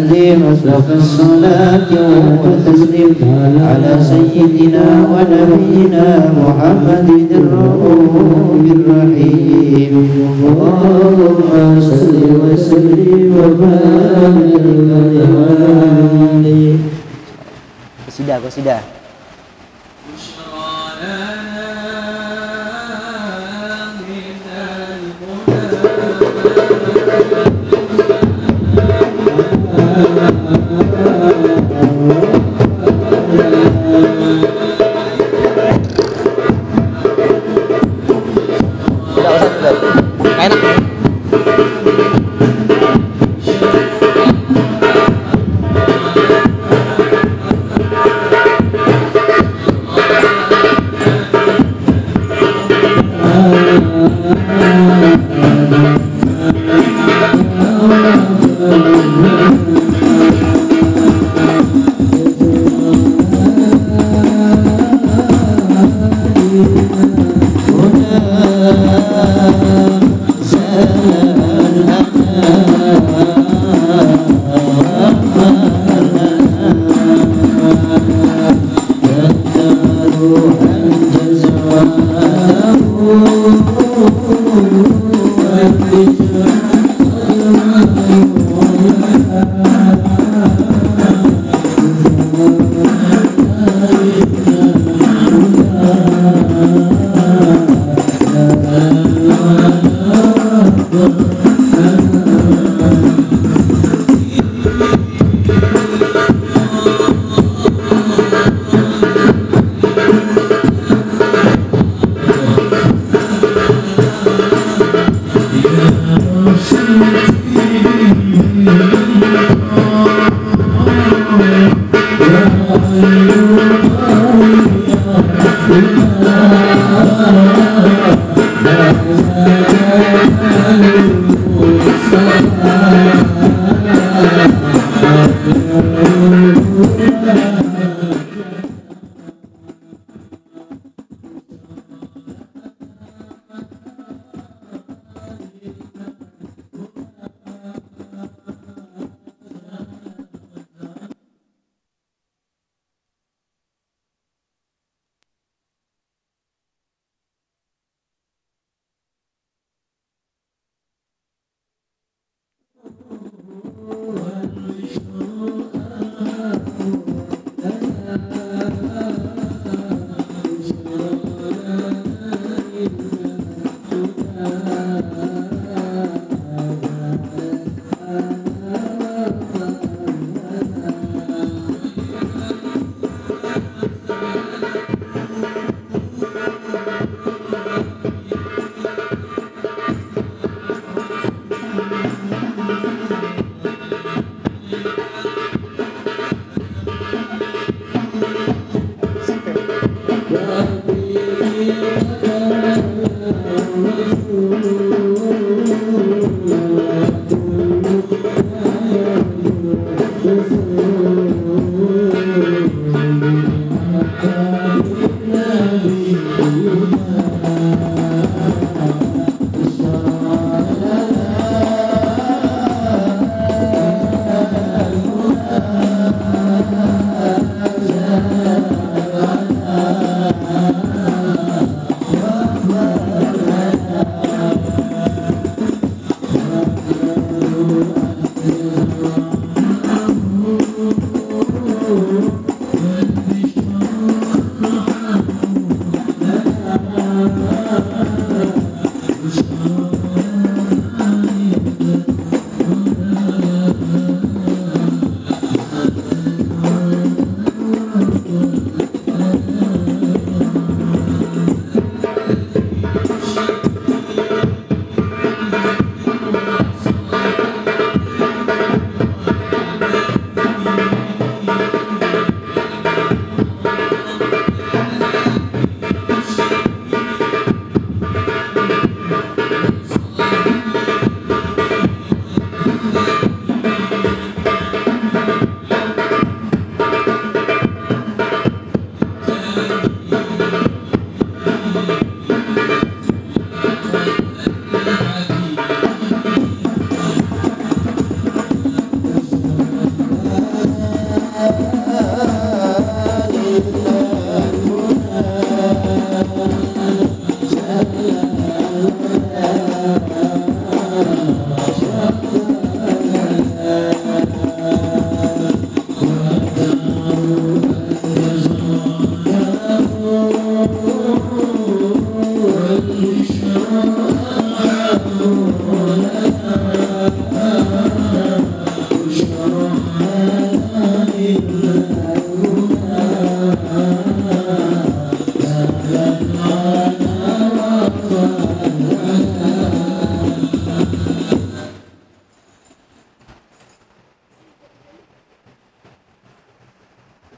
وسلم أسبق الصلاة والتسليم على سيدنا ونبينا محمد الرؤوف الرحيم. اللهم صل وسلم وبارك عليه. Qasidah.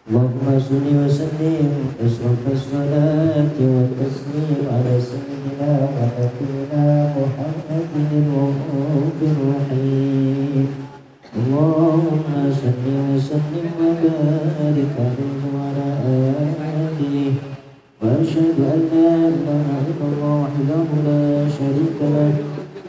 اللهم صل وسلم أشرف الصلاة والتسليم على سيدنا ونبينا محمد الرؤوف الرحيم. اللهم صل وسلم وبارك عليه وعلى آله. وأشهد أن لا إله إلا الله وحده لا شريك له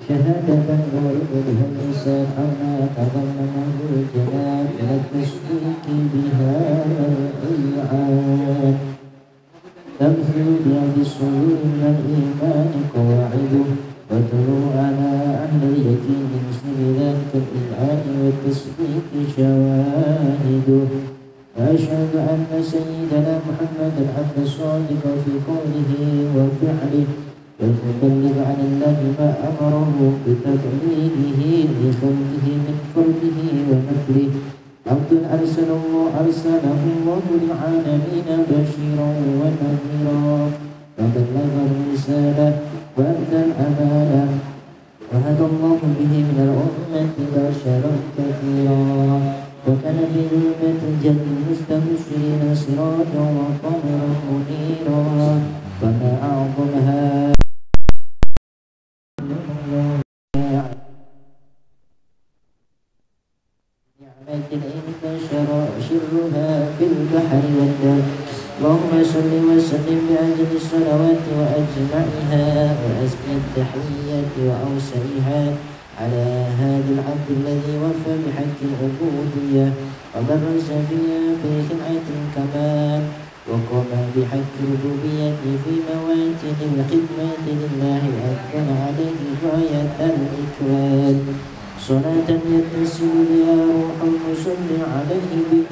شهادة يورد بها اللسان عما تضمنه الجنان من التصديق بها والإيعان. تمثل بيد الصدور من الإيمان قواعده وتلو على أهل اليقين بمثل ذلك الإيعان والتصديق شواهده. وأشهد أن سيدنا محمدا عبد الصادق في قوله وفعله والمبلغ عن الله ما أمره بتبليغه لخلقه من قوله ونقله. عبد أرسله الله للعالمين بشيرا ونذيرا فبلغ الرسالة وأدى الأمانة وهدى الله به من الأمة بشرا كثيرا وكان في ظلمة الجنة المستبشرين سراجا وقمرا منيرا. فما أعظمها نعمة انتشر شرها في البحر والدار. اللهم صل وسلم بأجل الصلوات وأجمعها وأزكى التحيات وأوسعها على هذا العبد الذي وفى بحق العبودية وبرز فيها في خلعة الكمال وقام بحق الربوبية في مواتن الخدمة لله وأكمل عليه غاية الإكمال. صلاة يتصل بها روح المصلي عليه به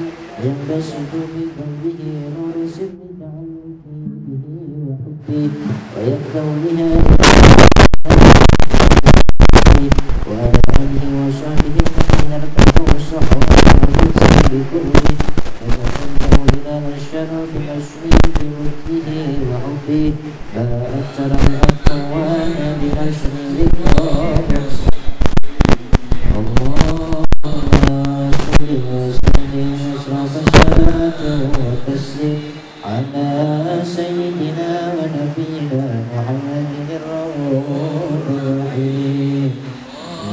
ينبسط في قلبه نور سر تعلقه به وحبه ويبدأ بها وعلى آله وصحبه الذين ارتقوا الصحوة بكله وتقدموا بلاد الشرف الأصلي بمده وحبه فلا أكثر الأقوال بنشر ذكراه. اللهم صل وسلم أشرف الصلاة والتسليم على سيدنا ونبينا محمد الرؤوف الرحيم.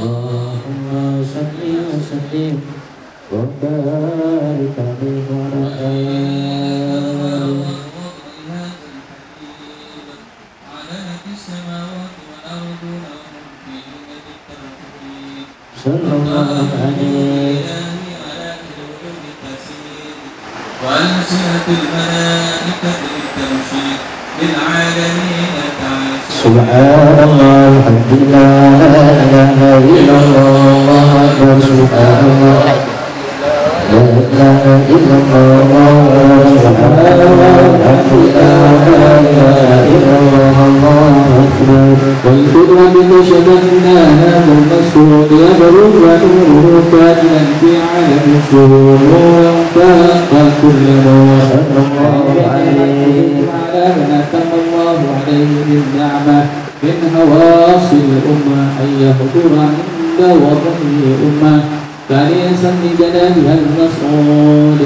اللهم صل وسلم وبارك عليه وعلى آله. صلى الله عليه وألسنة الملائكة للتمشيد للعالمين تعالى. سبحان الله الحمد لله لا إله إلا الله الله أكبر. سبحان الله لا إله إلا الله سبحان الله الحمد لله لا إله إلا الله الله أكبر. والقدرة شبهناها بالمسعود يبلغ ونوره كاملا في عالم الشهور فأنت كل نور. صلى الله عليه على من أتم الله عليه بالنعمة من هواص الأمة أن يحضر عند وطنه أمة ثانيا لجلالها المسعود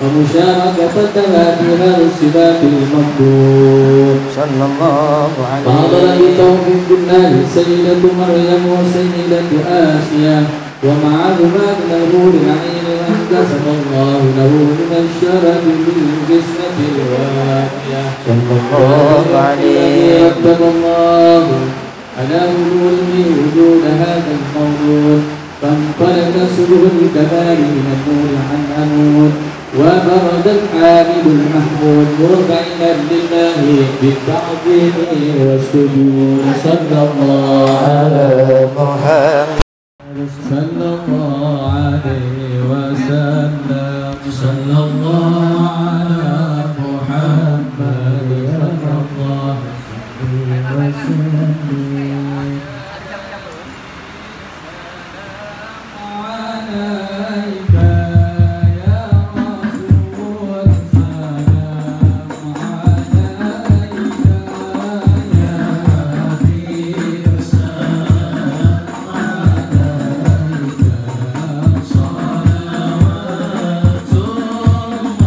ومشاركتها في هذا السباق المقبول. صلى الله عليه فحضر بتوفيق الله سيدة مريم وسيدة آسيا ومعهما من الحور العين من كسب الله له من الشرف بالقسمة الوافية. صلى الله عليه رتب الله على وجوده وجود هذا الموجود فانطلق سبل الكمال من النور عن أنور وبرد الحامد المحمود مرضعنا لله بالتعظيم والسجود. صلى الله على محمد صلى الله عليه وسلم. صلى الله على محمد صلى الله عليه وسلم. عليك يا رسول سلام عليك يا حبيب سلام عليك صلوات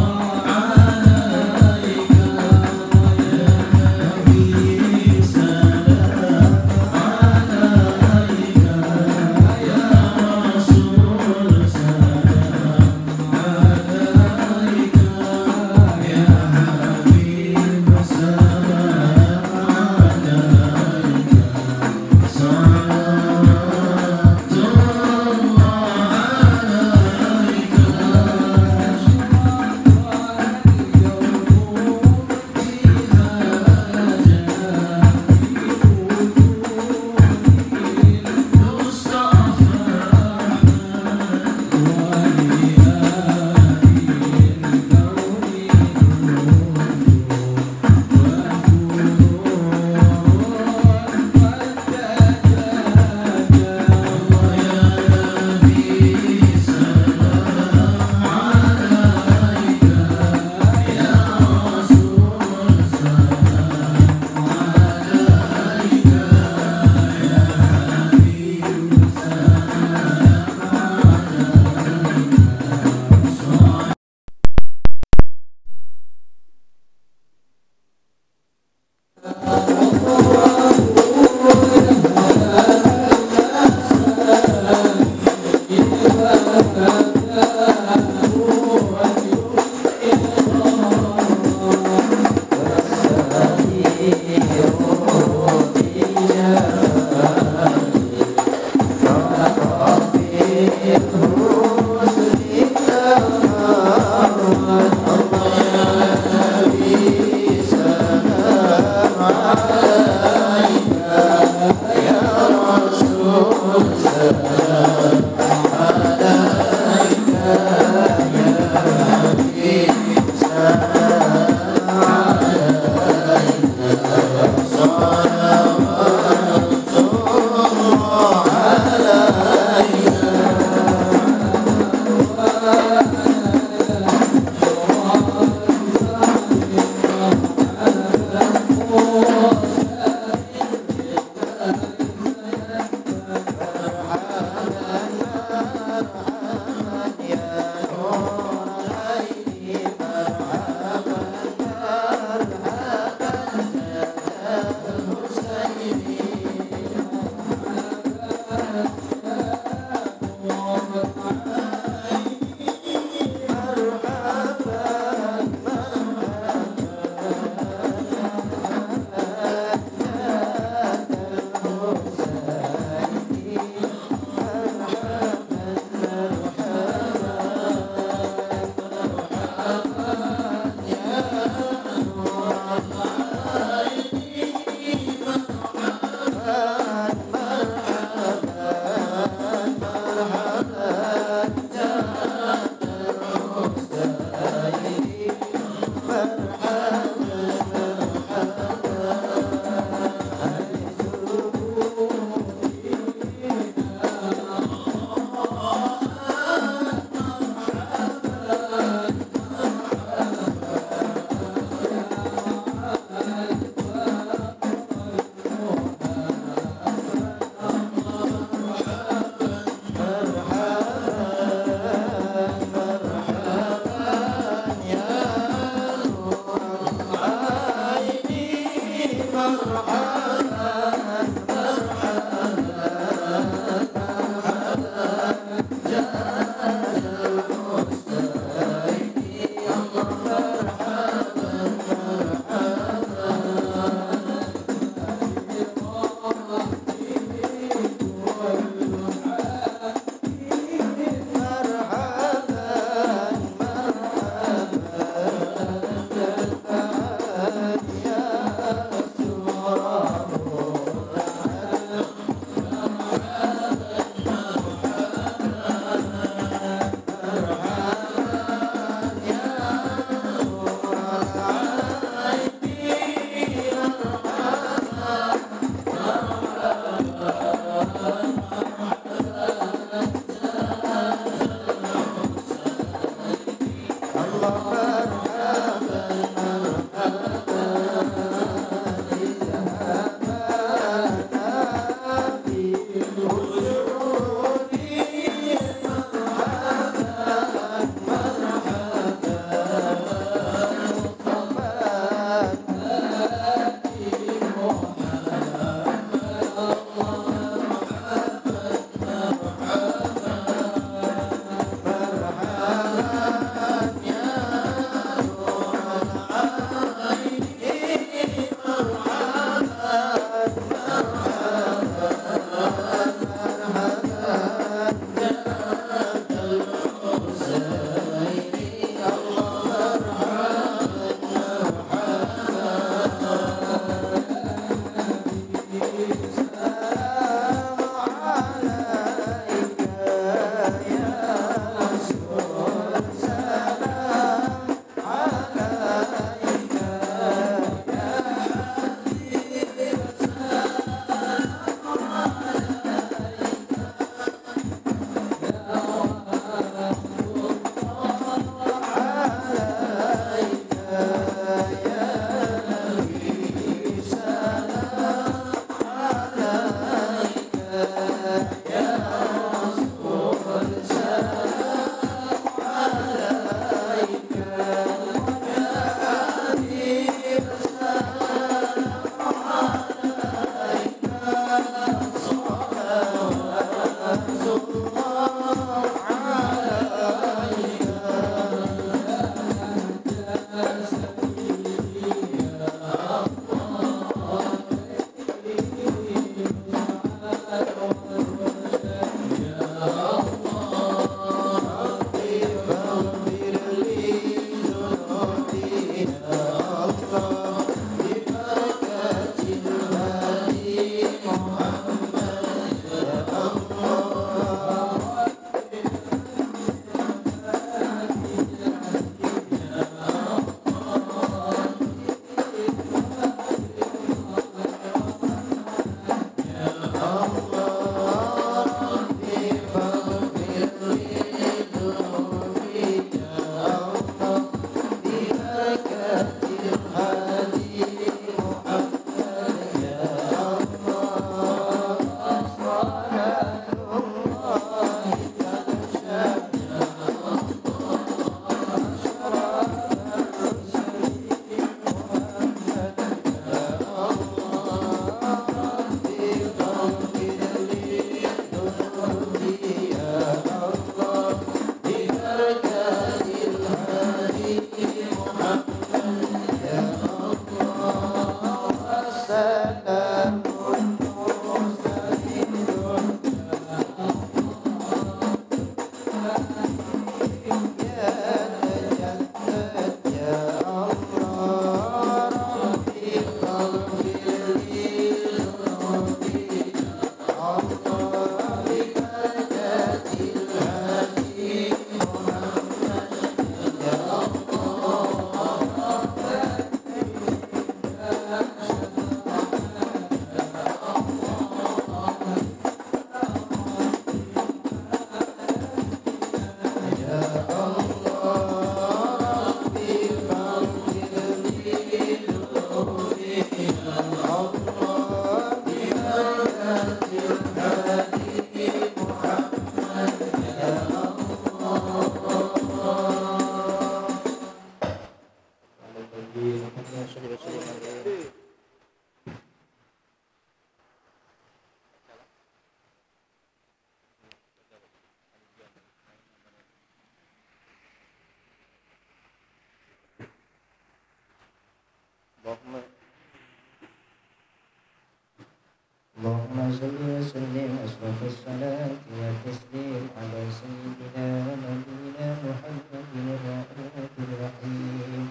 اللهم صل وسلم أشرف الصلاة والتسليم على سيدنا ونبينا محمد الرؤوف الرحيم.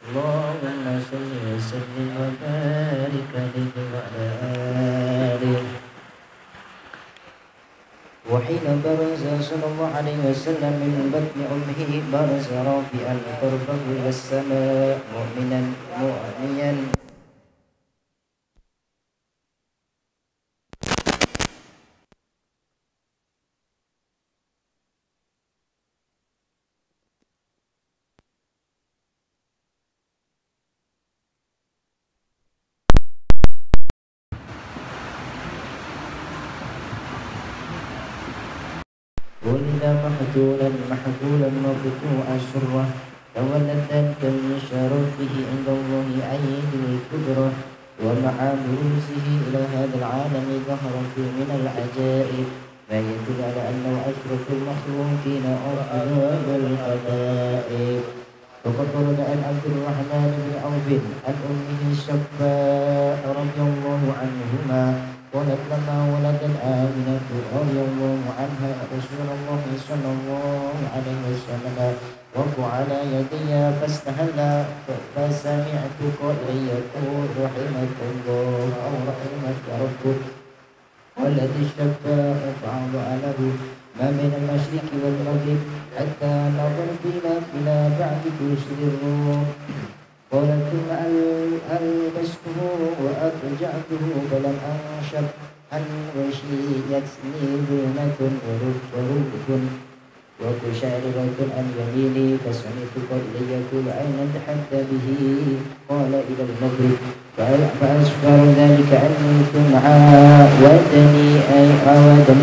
اللهم صل وسلم وبارك عليه وعلى آله. وحين برز صلى الله عليه وسلم من بطن أمه برز رافعا طرفه إلى السماء مؤمنا مؤمنا ولد محجولا مقطوع الشرة تولدا من شرفه عند الله عيد الكبرى. ومع بروزه إلى هذا العالم ظهر فيه من العجائب ما يدل على أنه أشرف المخلوقين أفضل الحبائب. وقد ورد عن عبد الرحمن بن عوف عن أمه الشفاء رضي الله عنهما قالت لما ولدت آمنة رضي الله عنها رسول الله صلى الله عليه وسلم وقع على يدي فاستهل فسمعت قائلا يقول رحمك الله أو رحمك ربك والذي الشفاء فأوضع له ما بين المشرق والمغرب حتى نظرت إلى بعد كرسي الروم. قالت ثم ألبسته وأرجعته فلم أنشب أن وشيتني ذمة ورب وقشعريرة عن يميني فسمعت قائلا يقول أين ذهبت به؟ قال إلى المغرب. فأسفر ذلك عني ثم عاودني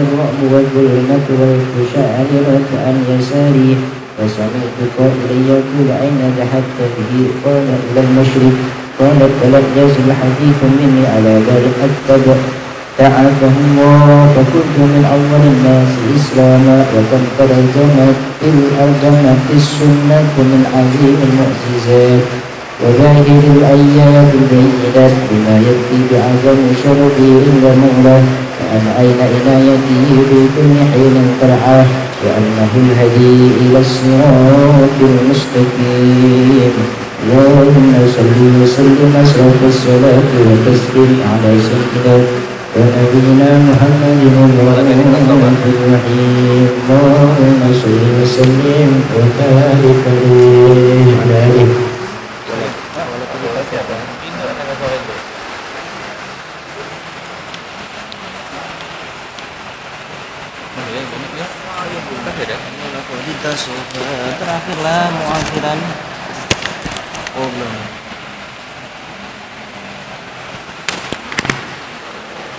الرعب والظلمة والقشعريرة عن يساري فسمعت قائلا يقول أين ذهبت به؟ قال إلى المشرق. قالت فلم يزل الحديث مني على ذلك حتى تعافه الله فكنت من أول الناس إسلاما وقد ترجمت السنة من عظيم المعجزات وظاهر الآيات البينات بما يكفي بعظم شرفه ومولاه وأن أين عنايته في كل حين ترعاه وأنه الهدي إلى الصراط المستقيم. اللهم صل وسلم أشرف الصلاة والتسليم على سيدنا ونبينا محمد الرؤوف الرحيم. اللهم صل وسلم وبارك عليه. Terakhirlah muakhiran. Oh belum.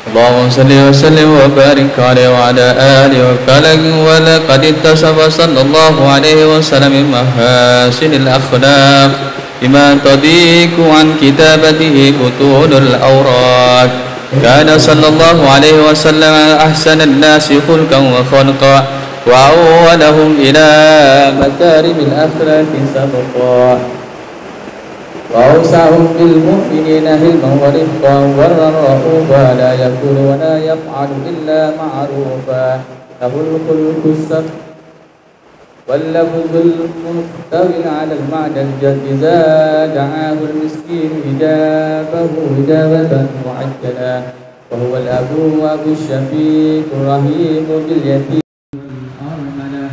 اللهم صل وسلم وبارك عليه وعلى آله وفلك. ولقد اتصف صلى الله عليه وسلم محاسن الأخلاق بما تضيق عن كتابته بطون الأوراق. كان صلى الله عليه وسلم أحسن الناس خلقا وخلقا وأولهم إلى مكارم الأخلاق سبقا وأوسعهم بالمؤمنين حلما ورفقا برا رؤوفا لا يقول ولا يفعل إلا معروفا له الخلق السبق واللفظ المستوي على المعنى الجد إذا دعاه المسكين إجابه إجابة معجلة وهو الأب وأبو الشفيق الرحيم باليتيم والأرملة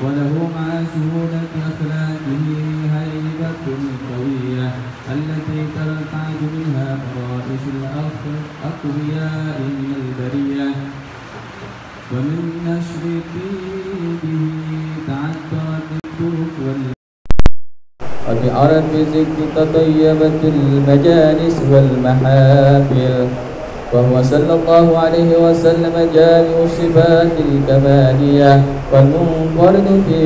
وله مع سهولة أخلاقه هيبة قوية التي ترتعد منها فرائس الأقوياء من البرية ومن نشر به تعثرت الطرق وبعرف ذكر تطيبت المجالس والمحافل. وهو صلى الله عليه وسلم جامع الصفات الكمالية والمنفرد في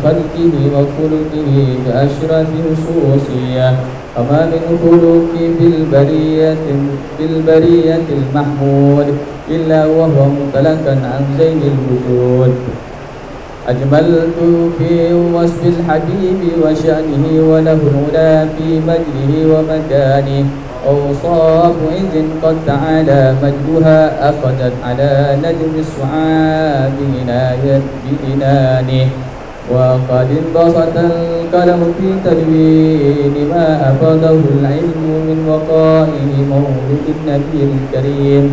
خلقه وخلقه بأشرف خصوصية وما من خلق بالبرية المحمود إلا وهو مطلقا عن زين الوجود. أجملت في وصف الحبيب وشأنه وله العلا في مجده ومكانه أوصاف عز قد تعالى مجدها أخذت على نجم الصعاب بإنانه وقد انبسط القلم في تدوين ما أفاده العلم من وقائع مولد النبي الكريم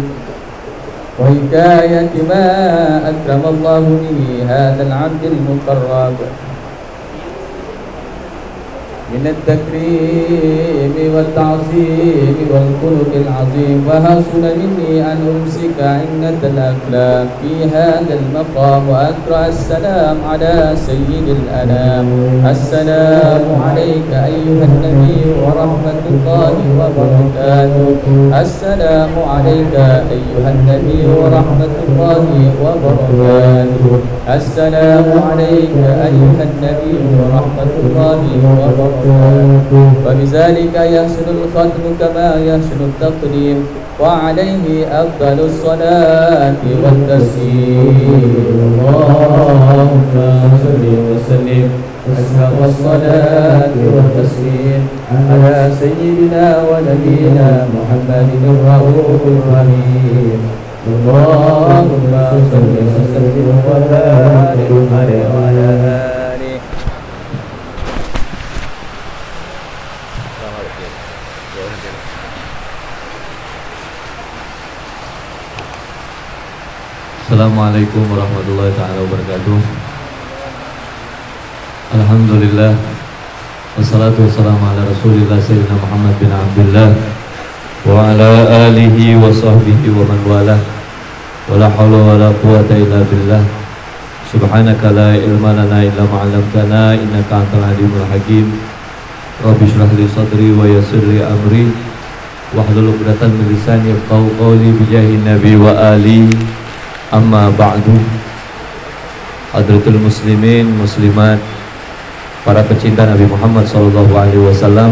وحكاية ما أكرم الله به هذا العبد المقرب من التكريم والتعظيم والخلق العظيم وحسن مني أن أمسك عنة الأخلاق في هذا المقام وأقرأ السلام على سيد الأنام. السلام عليك أيها النبي ورحمة الله وبركاته. السلام عليك أيها النبي ورحمة الله وبركاته. السلام عليك أيها النبي ورحمة الله وبركاته. وبذلك يحسن الختم كما يحسن التقديم وعليه أفضل الصلاة والتسليم. اللهم صل وسلم أشرف الصلاة والتسليم على سيدنا ونبينا محمد الرؤوف الرحيم. اللهم صل وسلم وبارك عليه وعلى آله. Assalamualaikum warahmatullahi taala wabarakatuh. Alhamdulillah wassalatu wassalamu ala Rasulillah sayyidina Muhammad bin Abdullah wa ala alihi wa sahbihi wa man walah. Wala haula wala quwata illa billah. Subhanaka la ilma lana illa ma 'allamtana innaka antal alimul hakim. Rabbi shrah li sadri wa yassir li amri wahlul 'uqdatam min lisani yafqahu qawli bi jahi nabi wa ali. Amma ba'du. Hadratul muslimin muslimat, para pecinta Nabi Muhammad SAW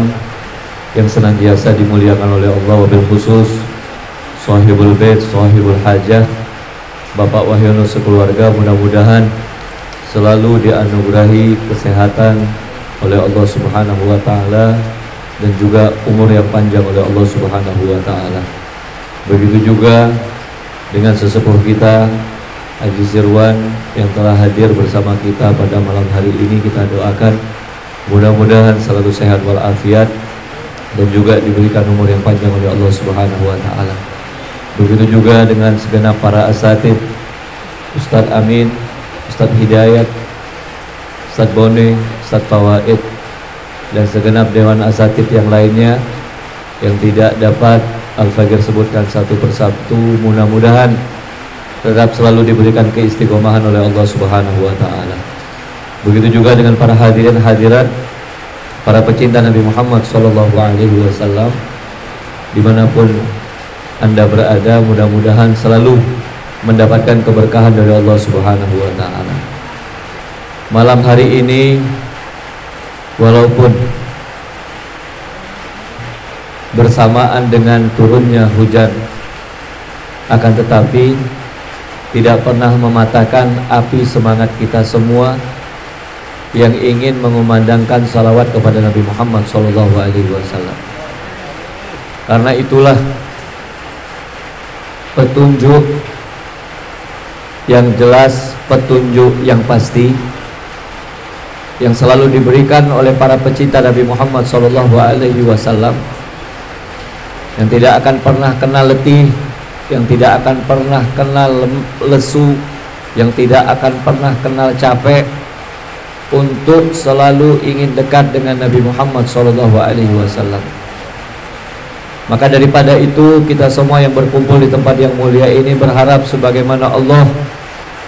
yang senantiasa dimuliakan oleh Allah, wabil khusus sahibul bait, sahibul hajah, Bapak Wahyono sekeluarga, mudah-mudahan selalu dianugerahi kesehatan oleh Allah Subhanahu wa taala dan juga umur yang panjang oleh Allah Subhanahu wa taala. Begitu juga dengan sesepuh kita Haji Sirwan yang telah hadir bersama kita pada malam hari ini, kita doakan mudah-mudahan selalu sehat walafiat dan juga diberikan umur yang panjang oleh Allah Subhanahu wa taala. Begitu juga dengan segenap para asatid, Ustadz Amin, Ustadz Hidayat, Ustadz Bone, Ustadz Fawaid, dan segenap dewan asatid yang lainnya yang tidak dapat Al-Fagir sebutkan satu persatu. Mudah-mudahan tetap selalu diberikan keistiqomahan oleh Allah Subhanahu wa taala. Begitu juga dengan para hadirin hadirat, para pecinta Nabi Muhammad sallallahu alaihi wasallam dimanapun Anda berada, mudah-mudahan selalu mendapatkan keberkahan dari Allah Subhanahu wa taala. Malam hari ini walaupun bersamaan dengan turunnya hujan, akan tetapi tidak pernah mematahkan api semangat kita semua yang ingin mengumandangkan salawat kepada Nabi Muhammad SAW. Karena itulah petunjuk yang jelas, petunjuk yang pasti yang selalu diberikan oleh para pecinta Nabi Muhammad SAW, yang tidak akan pernah kenal letih, yang tidak akan pernah kenal lesu, yang tidak akan pernah kenal capek, untuk selalu ingin dekat dengan Nabi Muhammad SAW. Maka daripada itu, kita semua yang berkumpul di tempat yang mulia ini berharap sebagaimana Allah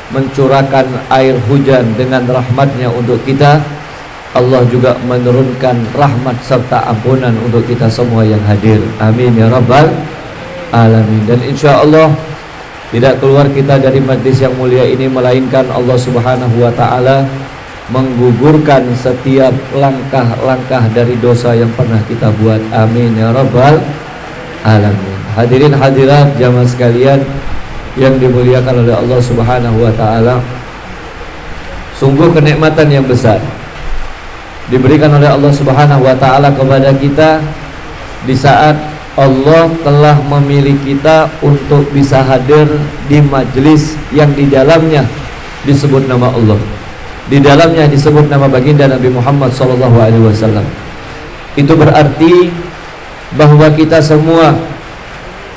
mencurahkan air hujan dengan rahmatnya untuk kita, Allah juga menurunkan rahmat serta ampunan untuk kita semua yang hadir. Amin ya rabbal alamin. Dan insya Allah tidak keluar kita dari majlis yang mulia ini melainkan Allah Subhanahu wa ta'ala menggugurkan setiap langkah-langkah dari dosa yang pernah kita buat. Amin ya rabbal alamin. Hadirin hadirat jamaah sekalian yang dimuliakan oleh Allah Subhanahu wa ta'ala, sungguh kenikmatan yang besar diberikan oleh Allah Subhanahu wa ta'ala kepada kita di saat Allah telah memilih kita untuk bisa hadir di majelis yang di dalamnya disebut nama Allah, di dalamnya disebut nama baginda Nabi Muhammad SAW. Itu berarti bahwa kita semua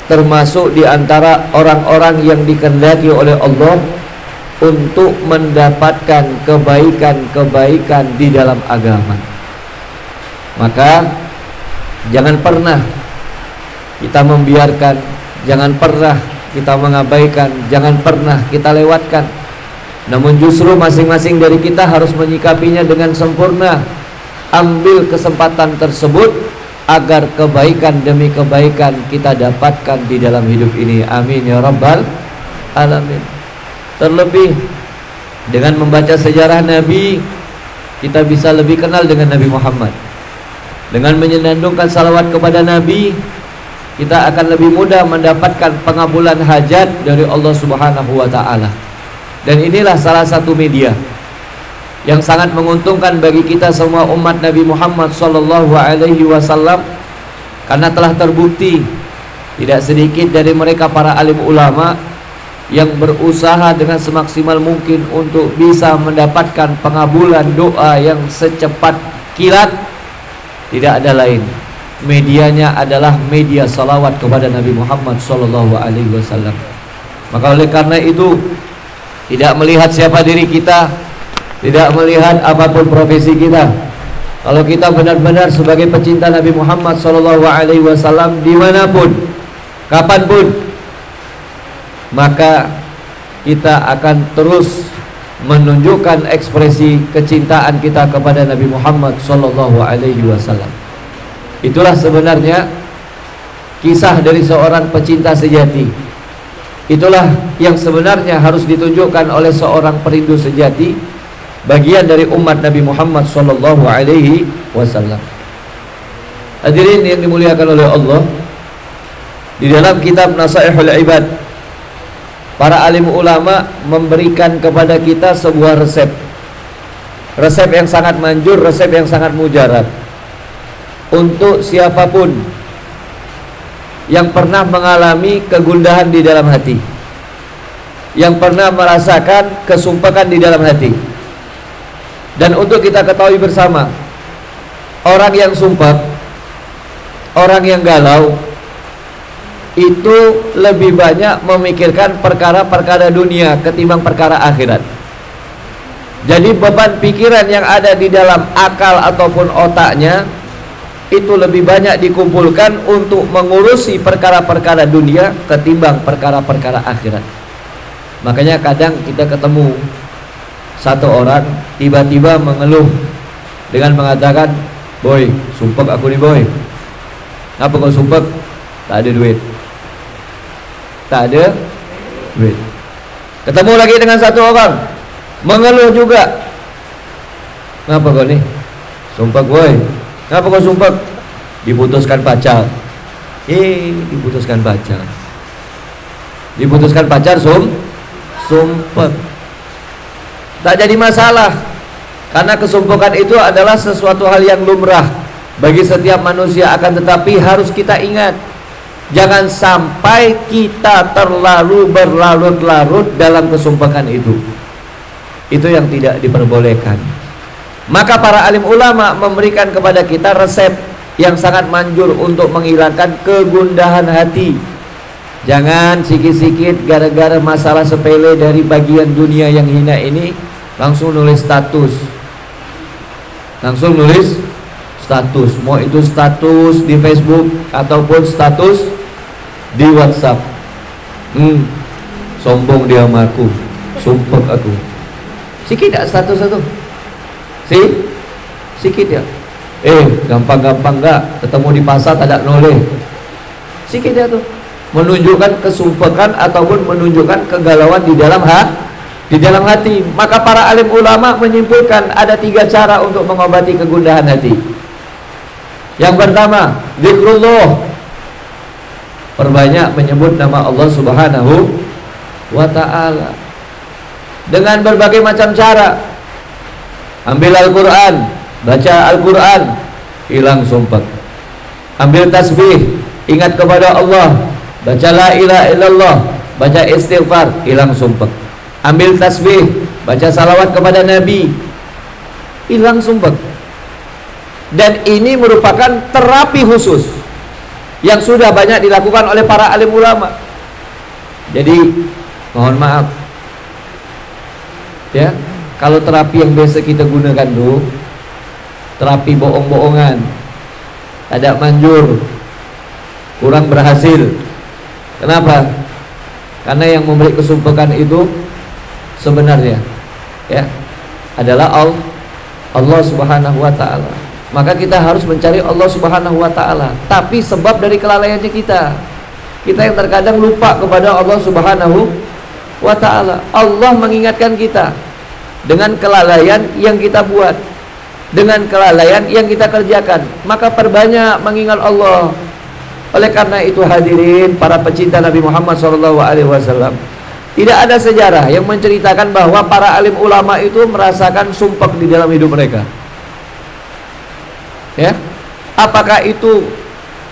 termasuk di antara orang-orang yang dikehendaki oleh Allah untuk mendapatkan kebaikan-kebaikan di dalam agama. Maka jangan pernah kita membiarkan, jangan pernah kita mengabaikan, jangan pernah kita lewatkan. Namun justru masing-masing dari kita harus menyikapinya dengan sempurna. Ambil kesempatan tersebut agar kebaikan demi kebaikan kita dapatkan di dalam hidup ini. Amin ya rabbal alamin. Terlebih dengan membaca sejarah Nabi, kita bisa lebih kenal dengan Nabi Muhammad. Dengan menyenandungkan salawat kepada Nabi, kita akan lebih mudah mendapatkan pengabulan hajat dari Allah Subhanahu wa ta'ala. Dan inilah salah satu media yang sangat menguntungkan bagi kita semua umat Nabi Muhammad SAW, karena telah terbukti tidak sedikit dari mereka para alim ulama yang berusaha dengan semaksimal mungkin untuk bisa mendapatkan pengabulan doa yang secepat kilat. Tidak ada lain, medianya adalah media salawat kepada Nabi Muhammad SAW. Maka oleh karena itu, tidak melihat siapa diri kita, tidak melihat apapun profesi kita, kalau kita benar-benar sebagai pecinta Nabi Muhammad SAW dimanapun, kapanpun, maka kita akan terus menunjukkan ekspresi kecintaan kita kepada Nabi Muhammad SAW. Itulah sebenarnya kisah dari seorang pecinta sejati. Itulah yang sebenarnya harus ditunjukkan oleh seorang perindu sejati, bagian dari umat Nabi Muhammad SAW. Hadirin yang dimuliakan oleh Allah, di dalam kitab Nasaihul Ibad, para alim ulama memberikan kepada kita sebuah resep. Resep yang sangat manjur, resep yang sangat mujarab untuk siapapun yang pernah mengalami kegundahan di dalam hati, yang pernah merasakan kesumpakan di dalam hati. Dan untuk kita ketahui bersama, orang yang sumpah, orang yang galau, itu lebih banyak memikirkan perkara-perkara dunia ketimbang perkara akhirat. Jadi beban pikiran yang ada di dalam akal ataupun otaknya itu lebih banyak dikumpulkan untuk mengurusi perkara-perkara dunia ketimbang perkara-perkara akhirat. Makanya kadang kita ketemu satu orang tiba-tiba mengeluh dengan mengatakan, "Boy, sumpah aku nih boy." Apa kau sumpah? Tak ada duit. Tak ada duit. Ketemu lagi dengan satu orang mengeluh juga. Ngapa kau nih? Sumpah boy. Ngapa kau sumpah? Diputuskan pacar. Diputuskan pacar. Diputuskan pacar sumpah. Tak jadi masalah, karena kesumpukan itu adalah sesuatu hal yang lumrah bagi setiap manusia. Akan tetapi harus kita ingat, jangan sampai kita terlalu berlarut-larut dalam kesumpakan itu. Itu yang tidak diperbolehkan. Maka para alim ulama memberikan kepada kita resep yang sangat manjur untuk menghilangkan kegundahan hati. Jangan sikit-sikit gara-gara masalah sepele dari bagian dunia yang hina ini langsung nulis status. Langsung nulis status, mau itu status di Facebook ataupun status di WhatsApp. Sombong dia sama aku, sumpah aku. Sikit tak status itu? Sikit ya. Gampang-gampang enggak ketemu di pasar tak ada noleh. Sikit ya tuh, menunjukkan kesumpahan ataupun menunjukkan kegalauan di dalam hati. Maka para alim ulama menyimpulkan ada 3 cara untuk mengobati kegundahan hati. Yang pertama, zikrullah. Perbanyak menyebut nama Allah Subhanahu wa ta'ala dengan berbagai macam cara. Ambil Al-Quran, baca Al-Quran, hilang sumpah. Ambil tasbih, ingat kepada Allah, baca la ilaha illallah, baca istighfar, hilang sumpek. Ambil tasbih, baca salawat kepada Nabi, hilang sumpek. Dan ini merupakan terapi khusus yang sudah banyak dilakukan oleh para alim ulama. Jadi mohon maaf ya, kalau terapi yang biasa kita gunakan tuh terapi bohong-bohongan, ada manjur, kurang berhasil. Kenapa? Karena yang memberi kesumpekan itu sebenarnya ya adalah Allah Subhanahu wa taala. Maka kita harus mencari Allah Subhanahu wa taala. Tapi sebab dari kelalaiannya kita yang terkadang lupa kepada Allah Subhanahu wa taala. Allah mengingatkan kita dengan kelalaian yang kita buat, dengan kelalaian yang kita kerjakan. Maka perbanyak mengingat Allah. Oleh karena itu hadirin para pecinta Nabi Muhammad SAW, tidak ada sejarah yang menceritakan bahwa para alim ulama itu merasakan sumpek di dalam hidup mereka. Ya, apakah itu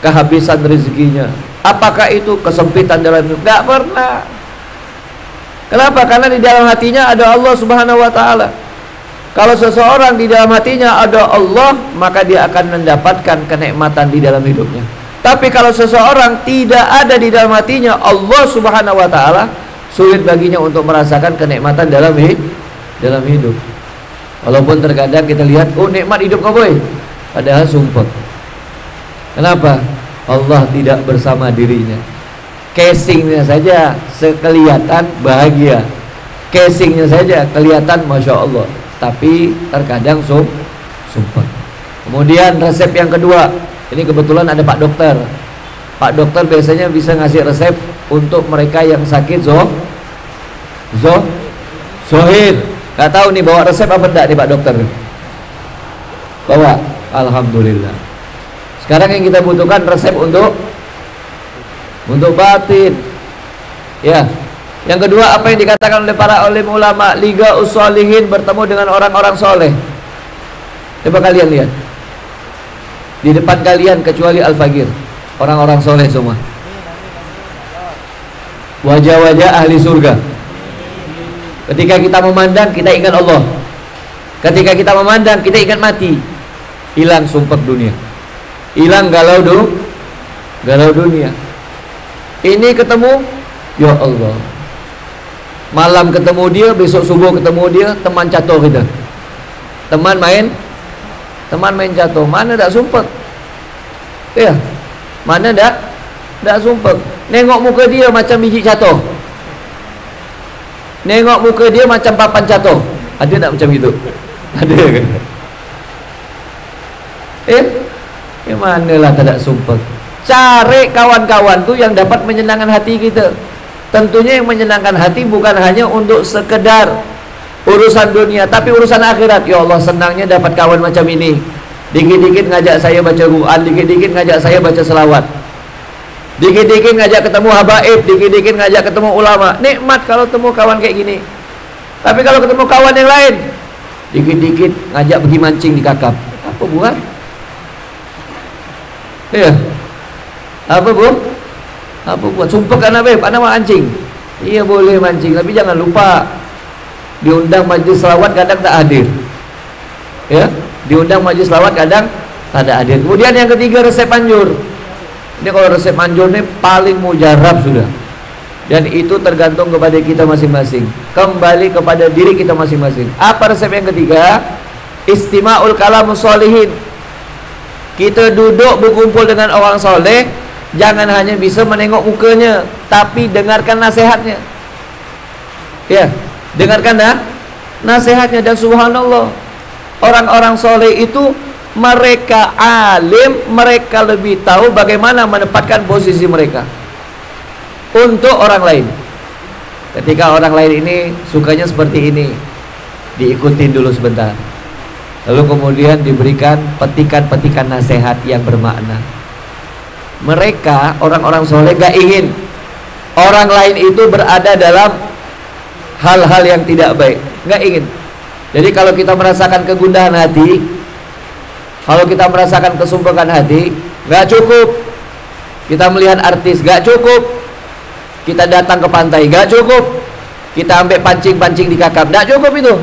kehabisan rezekinya? Apakah itu kesempitan dalam hidup? Tidak pernah. Kenapa? Karena di dalam hatinya ada Allah Subhanahu wa taala. Kalau seseorang di dalam hatinya ada Allah, maka dia akan mendapatkan kenikmatan di dalam hidupnya. Tapi kalau seseorang tidak ada di dalam hatinya Allah Subhanahu wa taala, sulit baginya untuk merasakan kenikmatan dalam hidup. Walaupun terkadang kita lihat, oh nikmat hidup kau boy, padahal sumpah. Kenapa? Allah tidak bersama dirinya. Casingnya saja kelihatan bahagia, casingnya saja kelihatan masya Allah, tapi terkadang sumpah. Kemudian resep yang kedua, ini kebetulan ada Pak Dokter. Pak Dokter biasanya bisa ngasih resep untuk mereka yang sakit zohir. Gak tahu nih bawa resep apa enggak nih Pak Dokter? Bawa, alhamdulillah. Sekarang yang kita butuhkan resep untuk batin. Ya. Yang kedua, apa yang dikatakan oleh para alim ulama, liga usholihin, bertemu dengan orang-orang soleh. Coba kalian lihat. Di depan kalian kecuali Al-Fagir, orang-orang soleh semua. Wajah-wajah ahli surga. Ketika kita memandang, kita ingat Allah. Ketika kita memandang, kita ingat mati. Hilang sumpah dunia, hilang galau dunia. Ini ketemu, ya Allah, malam ketemu dia, besok subuh ketemu dia, teman catur kita, teman main catur. Mana tak sumpah? Ya, mana tak sumpah. Nengok muka dia macam biji catur, nengok muka dia macam papan catur. Ada tak macam itu? Ada kan? Manalah tak sumpah. Cari kawan-kawan tu yang dapat menyenangkan hati kita. Tentunya yang menyenangkan hati bukan hanya untuk sekedar urusan dunia, tapi urusan akhirat. Ya Allah, senangnya dapat kawan macam ini. Dikit-dikit ngajak saya baca Quran, dikit-dikit ngajak saya baca selawat, dikit-dikit ngajak ketemu habaib, dikit-dikit ngajak ketemu ulama. Nikmat kalau temu kawan kayak gini. Tapi kalau ketemu kawan yang lain, dikit-dikit ngajak pergi mancing di kakap. Apa buat? Ya. Apa buat? Sumpah kan Habib, anak mau mancing. Iya boleh mancing, tapi jangan lupa diundang majlis selawat kadang tak hadir. Ya, diundang majlis selawat kadang tak ada hadir. Kemudian yang ketiga, resep manjur. Ini kalau resep manjur ini paling mujarab sudah. Dan itu tergantung kepada kita masing-masing. Kembali kepada diri kita masing-masing. Apa resep yang ketiga? Istima'ul kalamus sholihin. Kita duduk berkumpul dengan orang soleh, jangan hanya bisa menengok mukanya, tapi dengarkan nasihatnya. Ya, dengarkan nasihatnya. Dan subhanallah, orang-orang soleh itu mereka alim, mereka lebih tahu bagaimana menempatkan posisi mereka untuk orang lain. Ketika orang lain ini sukanya seperti ini, diikutin dulu sebentar, lalu kemudian diberikan petikan-petikan nasihat yang bermakna. Mereka, orang-orang soleh, gak ingin orang lain itu berada dalam hal-hal yang tidak baik. Gak ingin. Jadi kalau kita merasakan kegundahan hati, kalau kita merasakan kesumpekan hati, gak cukup Kita melihat artis, gak cukup. Kita datang ke pantai, gak cukup. Kita ambil pancing-pancing di kakap, gak cukup itu.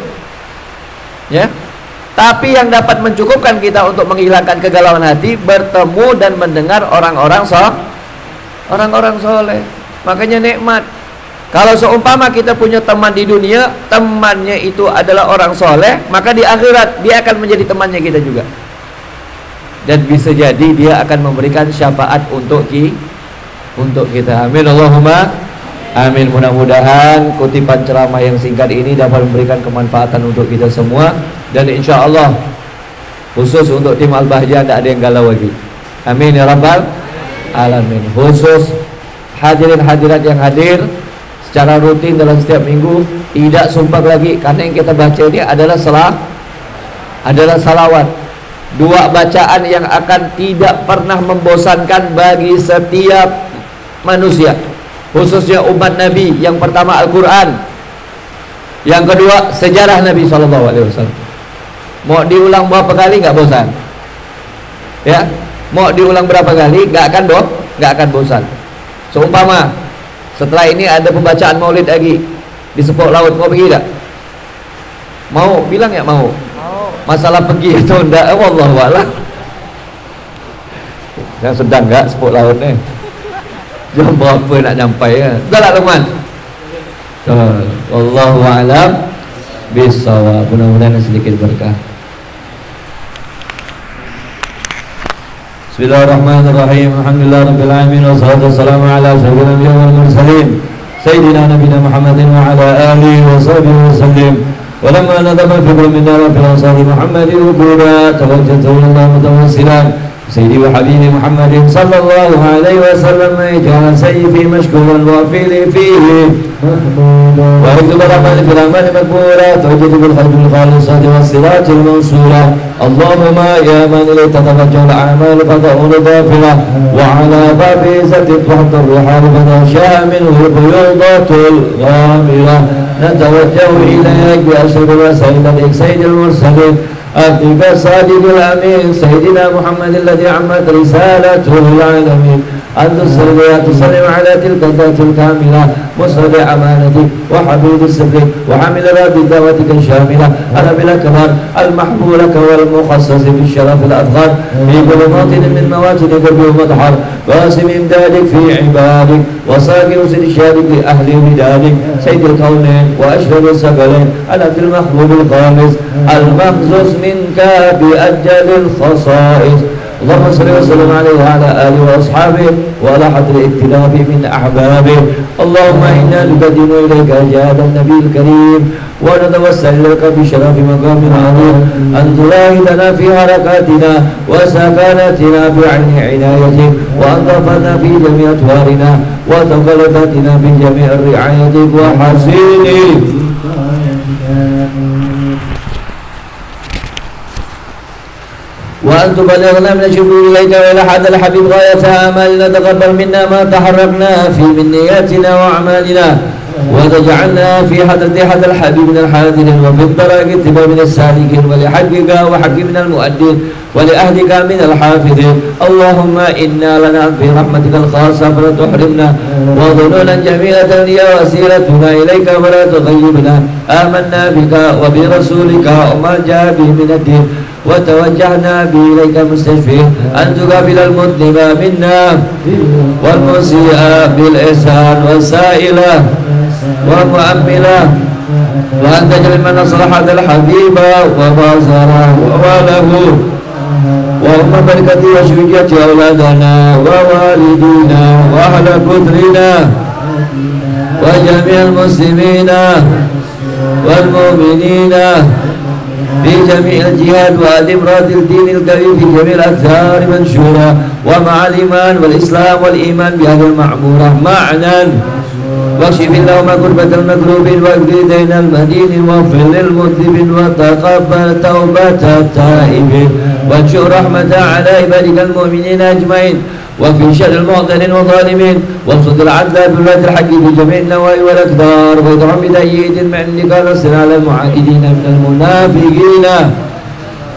Ya. Tapi yang dapat mencukupkan kita untuk menghilangkan kegalauan hati, bertemu dan mendengar orang-orang soleh. Makanya nikmat. Kalau seumpama kita punya teman di dunia, temannya itu adalah orang soleh, maka di akhirat dia akan menjadi temannya kita juga. Dan bisa jadi dia akan memberikan syafaat untuk kita. Amin Allahumma amin. Mudah-mudahan kutipan ceramah yang singkat ini dapat memberikan kemanfaatan untuk kita semua. Dan insya Allah khusus untuk tim Al-Bahjah tidak ada yang galau lagi. Amin ya rabbal alamin. Khusus hadirin hadirat yang hadir secara rutin dalam setiap minggu, tidak sumpah lagi, karena yang kita baca ini adalah salawat. Dua bacaan yang akan tidak pernah membosankan bagi setiap manusia, khususnya umat Nabi. Yang pertama Al-Quran, yang kedua sejarah Nabi SAW. Mau diulang berapa kali nggak bosan, ya. Mau diulang berapa kali nggak akan bosan. Seumpama setelah ini ada pembacaan maulid lagi di Sepok Laut, mau pergi tak? Mau? Bilang ya mau. Masalah pergi atau enggak, wallahu a'lam. Yang sedang enggak Sepok Laut ni? Jam berapa nak sampai ya? Betul tak teman? Wallahu a'lam bisawab. Mudah-mudahan sedikit berkah. Bismillahirrahmanirrahim. Alhamdulillahirabbil alamin wassalatu wassalamu ala asyrofil anbiya'i wal mursalin sayyidina nabiyina Muhammadin wa ala alihi wa sahbihi wasallam. Walamma nadama fi qulubina wa fil ansari Muhammadin uquba tawajjahtu ila Allah mutawassilan sayyidi wa habibi Muhammadin sallallahu alaihi wasallam ij'al sayfi mashkuran wa fili fihi wa اكتب الرحمن في الاعمال مقبولا توجد بالقلب الخالصة والصراط المنصورة. اللهم يا من اليك تتوجه الاعمال فتؤول ضافرة وعلى باب عزة تحط الرحال فتغشاها منه القيوضات الغامرة. نتوجه اليك باشرف وسيلتك سيد المرسلين عبدك الصادق الامين سيدنا محمد الذي عمت رسالته للعالمين أن تصلي على تلك الذات الكاملة مصرد أمانتك وحبيب السبلك وحامل بدعوتك الشاملة الأب الأكبر المحبوب لك والمخصص بالشرف الأفضل في كل موطن من مواطن قرب ومظهر واسم إمدادك في عبادك وصاغر إرشادك لأهل ودادك سيد الكونين وأشرف الثقلين العبد المحبوب الخالص المخصوص منك بأجل الخصائص. اللهم صل وسلم عليه وعلى آله وأصحابه وعلى حضر الاكتلاف من أحبابه. اللهم إنا نقدم إليك جهاد النبي الكريم ونتوسل إليك بشرف مقام عظيم أن تلاهدنا في حركاتنا وسكناتنا بعين عنايتك وأن تغفرنا في جميع أطوارنا وتغلطاتنا في جميع رعايتك وحسين وأن تبلغنا من الشكر إليك وإلى حد الحبيب غاية آمالنا. تقبل منا ما تحركنا فيه من نياتنا وأعمالنا وتجعلنا في حضرة حد الحبيب من الحاضرين وفي الطريق اتباع من السالكين ولحقك وحق من المؤدين ولأهلك من الحافظين. اللهم إنا لنا في رحمتك الخاصة فلا تحرمنا وظنونا جميلة هي وسيلتنا إليك ولا تغيبنا. آمنا بك وبرسولك وما جاء به من الدين وتوجهنا به إليك مستشفين أن تقابل المذنب منا والمسيء بالإحسان والسائلة ومؤملة وأن تجعل من أصلح هذا الحبيب وبصره ووله وأم بركة وشوجة أولادنا ووالدينا وأهل قدرنا وجميع المسلمين والمؤمنين في جميع الجهاد وإمرات الدين الكريم في جميع الأكثار منشورا ومع الإيمان والإسلام والإيمان بهذا المعمورة معنا. واكشف اللهم كربة المكروبين واقضي دين المدين واغفر للمذنبين وتقبل توبة التائبين وانشر رحمة على عبادك المؤمنين أجمعين وفي شر المعتدين والظالمين وابسط العدل بولاة الحق في جميع النواهي والأقدار وادعم بتأييد من عندك نصر على المعاندين من المنافقين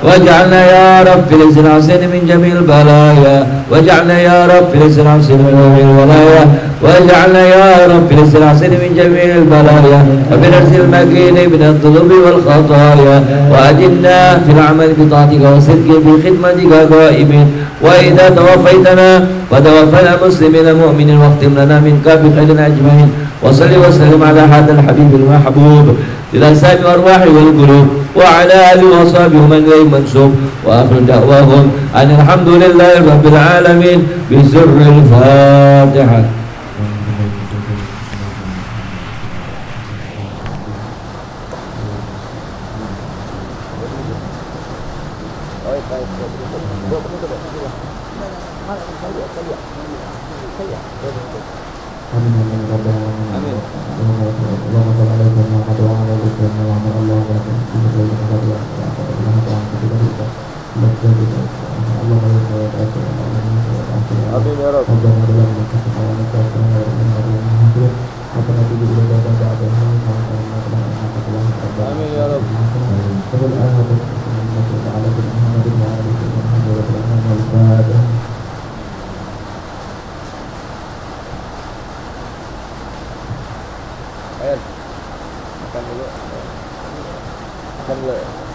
واجعلنا يا رب في ليس العسين من جميع البلايا واجعلنا يا رب في ليس العسين من جميع البلايا واجعلنا يا رب في ليس العسين من جميع البلايا وبنفس المكين من الذنوب والخطايا وأجلنا في العمل بطاعتك وصدق في خدمتك قائمين وإذا توفيتنا وتوفنا مسلمين مؤمنين واختم لنا منك بخير أجمعين وصل وسلم على هذا الحبيب المحبوب للأجسام والأرواح والقلوب وعلى آله وصحبه من إليه منسوب وآخر دعواهم أن الحمد لله رب العالمين بسر الفاتحة. Makan dulu.